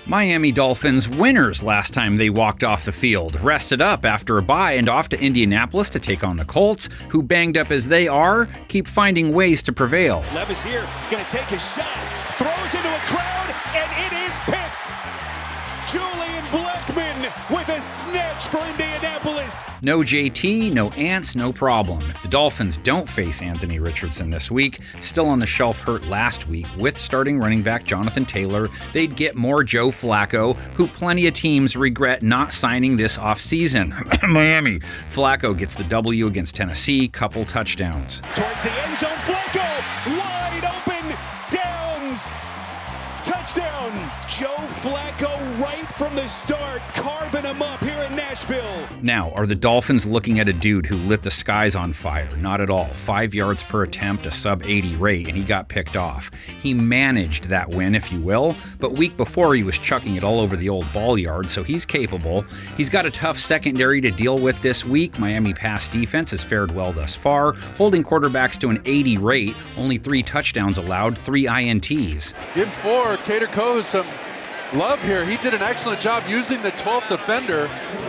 Miami Dolphins winners last time they walked off the field, rested up after a bye and off to Indianapolis to take on the Colts, who, banged up as they are, keep finding ways to prevail. Levis here, gonna take a shot, throws into a crowd, and it is picked! Julian Blackmon with a snatch for Indianapolis. No JT, no Ants, no problem. If the Dolphins don't face Anthony Richardson this week, still on the shelf hurt last week, with starting running back Jonathan Taylor, they'd get more Joe Flacco, who plenty of teams regret not signing this offseason. Miami. Flacco gets the W against Tennessee, couple touchdowns. Towards the end zone, Flacco, wide open, downs. Touchdown! Joe Flacco right from the start, carving him up here in Nashville. Now, are the Dolphins looking at a dude who lit the skies on fire? Not at all. 5 yards per attempt, a sub-80 rate, and he got picked off. He managed that win, if you will, but week before he was chucking it all over the old ball yard, so he's capable. He's got a tough secondary to deal with this week. Miami pass defense has fared well thus far, holding quarterbacks to an 80 rate, only 3 touchdowns allowed, 3 INTs. Give Cater Coe some love here. He did an excellent job using the 12th defender,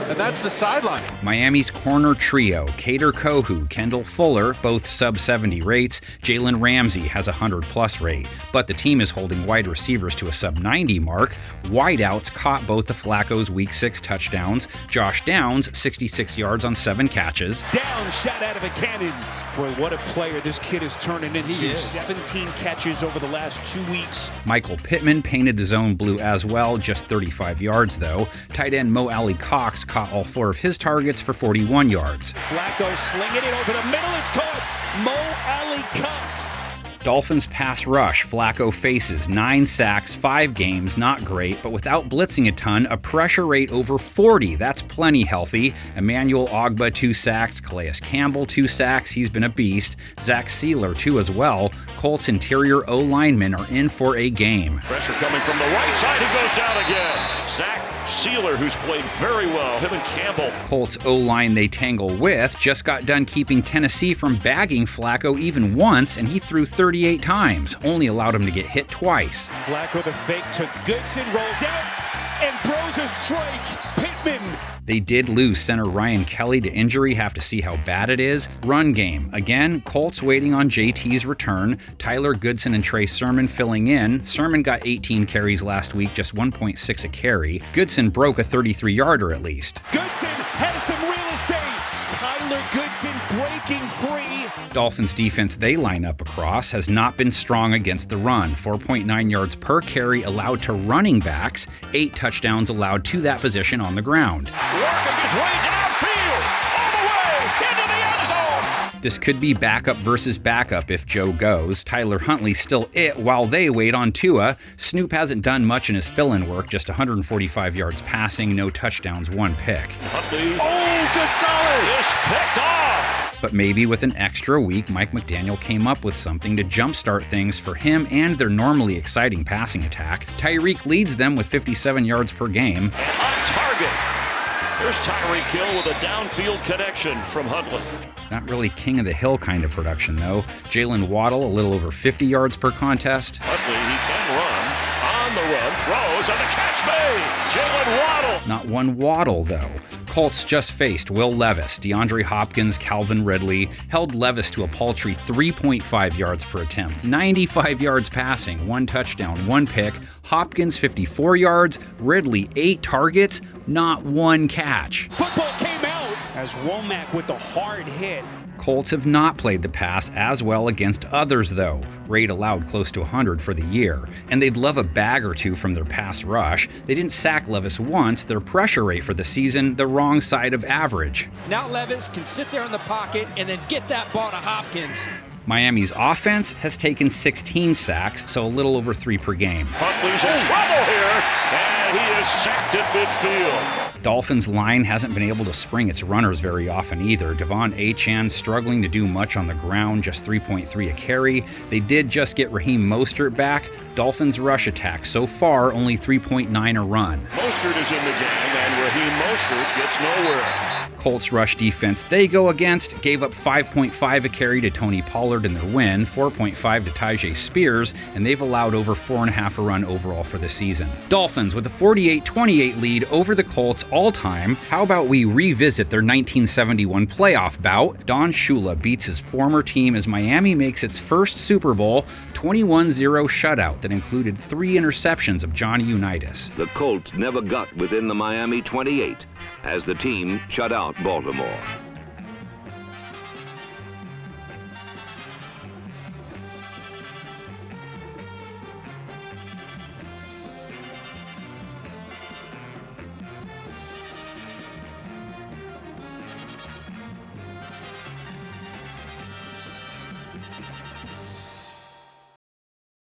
and that's the sideline. Miami's corner trio, Cater Kohu, Kendall Fuller, both sub-70 rates. Jalen Ramsey has a 100-plus rate. But the team is holding wide receivers to a sub-90 mark. Wideouts caught both of Flacco's Week 6 touchdowns. Josh Downs, 66 yards on 7 catches. Downs shot out of a cannon. Boy, what a player this kid is turning into. 17 catches over the last 2 weeks. Michael Pittman painted the zone blue as well, just 35 yards though. Tight end Mo Alley Cox caught all 4 of his targets for 41 yards. Flacco slinging it over the middle. It's caught. Mo Alley Cox. Dolphins pass rush. Flacco faces 9 sacks, 5 games, not great, but without blitzing a ton, a pressure rate over 40. That's plenty healthy. Emmanuel Ogbah, 2 sacks. Calais Campbell, 2 sacks. He's been a beast. Zach Sealer, 2 as well. Colts interior O-linemen are in for a game. Pressure coming from the right side. He goes down again. Zach Sealer, who's played very well. Him and Campbell. Colts O-line they tangle with just got done keeping Tennessee from bagging Flacco even once, and he threw 38 times, only allowed him to get hit twice. Flacco the fake to Goodson, rolls out and throws a strike. Pittman. They did lose center Ryan Kelly to injury, have to see how bad it is. Run game. Again, Colts waiting on JT's return. Tyler Goodson and Trey Sermon filling in. Sermon got 18 carries last week, just 1.6 a carry. Goodson broke a 33-yarder at least. Goodson has some real estate. Tyler Goodson breaking free. Dolphins defense they line up across has not been strong against the run. 4.9 yards per carry allowed to running backs, 8 touchdowns allowed to that position on the ground. Working his way downfield, all the way into the end zone. This could be backup versus backup if Joe goes. Tyler Huntley's still it while they wait on Tua. Snoop hasn't done much in his fill-in work, just 145 yards passing, no touchdowns, 1 pick. Huntley, good solid. Is picked off. But maybe with an extra week, Mike McDaniel came up with something to jumpstart things for him and their normally exciting passing attack. Tyreek leads them with 57 yards per game. On target. There's Tyreek Hill with a downfield connection from Huntley. Not really king of the hill kind of production, though. Jalen Waddle, a little over 50 yards per contest. Huntley, he can run. On the run, throws, and the catch made. Jalen Waddle. Not one Waddle, though. Colts just faced Will Levis, DeAndre Hopkins, Calvin Ridley, held Levis to a paltry 3.5 yards per attempt, 95 yards passing, 1 touchdown, 1 pick. Hopkins 54 yards, Ridley 8 targets, not 1 catch. Football came out as Womack with the hard hit. Colts have not played the pass as well against others, though. Rate allowed close to 100 for the year. And they'd love a bag or 2 from their pass rush. They didn't sack Levis once. Their pressure rate for the season, the wrong side of average. Now Levis can sit there in the pocket and then get that ball to Hopkins. Miami's offense has taken 16 sacks, so a little over 3 per game. Huntley's in trouble here, and he is sacked at midfield. Dolphins line hasn't been able to spring its runners very often either. Devon Achane struggling to do much on the ground, just 3.3 a carry. They did just get Raheem Mostert back. Dolphins rush attack so far only 3.9 a run. Mostert is in the game, and Raheem Mostert gets nowhere. Colts rush defense they go against gave up 5.5 a carry to Tony Pollard in their win, 4.5 to Tyjae Spears, and they've allowed over 4.5 a run overall for the season. Dolphins with a 48-28 lead over the Colts all-time. How about we revisit their 1971 playoff bout? Don Shula beats his former team as Miami makes its first Super Bowl 21-0 shutout that included 3 interceptions of Johnny Unitas. The Colts never got within the Miami 28 as the team shut out Baltimore.